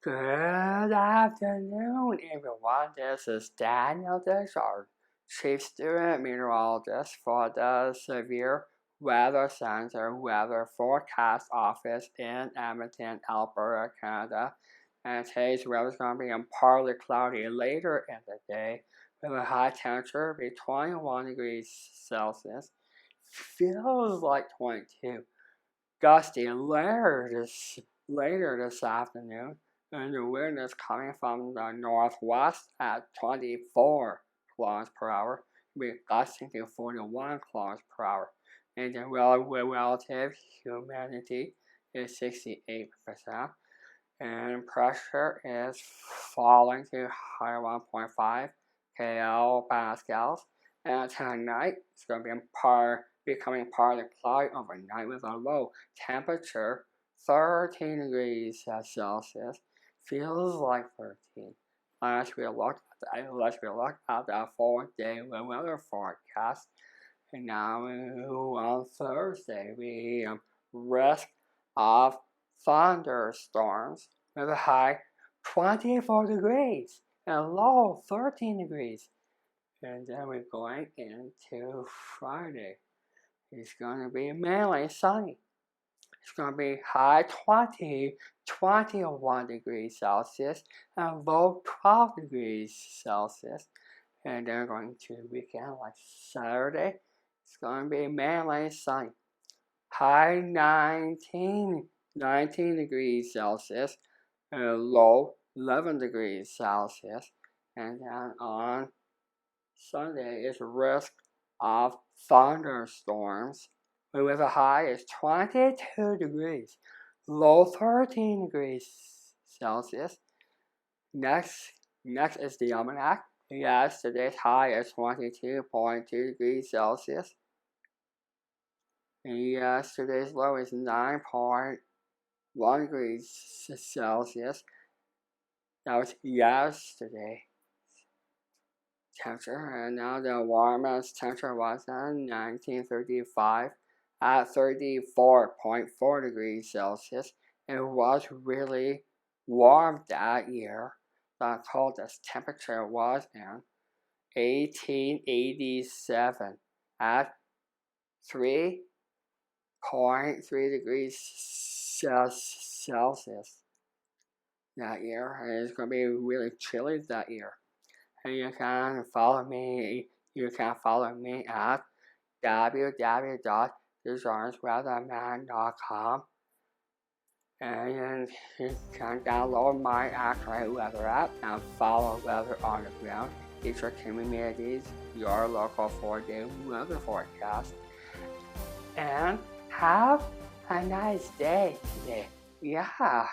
Good afternoon, everyone. This is Daniel Desjardins, Chief Student Meteorologist for the Severe Weather Center Weather Forecast Office in Edmonton, Alberta, Canada. And today's weather is going to be partly cloudy later in the day with a high temperature be 21 degrees Celsius. Feels like 22. Gusty later this afternoon, and the wind is coming from the northwest at 24 kilometers per hour, with gusting to 41 kilometers per hour. And the relative humidity is 68%, and pressure is falling to higher 1.5 kilopascals. And tonight it's going to be becoming partly cloudy overnight with a low temperature 13 degrees Celsius. Feels like 13. Let's we look at the 4-day weather forecast. And now on Thursday we risk of thunderstorms with a high 24 degrees and low 13 degrees. And then we're going into Friday. It's going to be mainly sunny. It's going to be high 21 degrees Celsius and low 12 degrees Celsius. And then going to the weekend like Saturday. It's going to be mainly sunny. High 19 degrees Celsius and low 11 degrees Celsius. And then on Sunday is risk of thunderstorms with a high is 22 degrees, low 13 degrees Celsius. Next is the almanac. Yesterday's high is 22.2 degrees Celsius. And yesterday's low is 9.1 degrees Celsius. That was yesterday temperature, and now the warmest temperature was in 1935 at 34.4 degrees Celsius. It was really warm that year. The coldest temperature was in 1887 at 3.3 degrees Celsius that year. And it's going to be really chilly that year. And you can follow me at www.desjardinsweatherman.com, and you can download my accurate weather app and follow weather on the ground. These are communities, your local 4-day weather forecast. And have a nice day today. Yeah.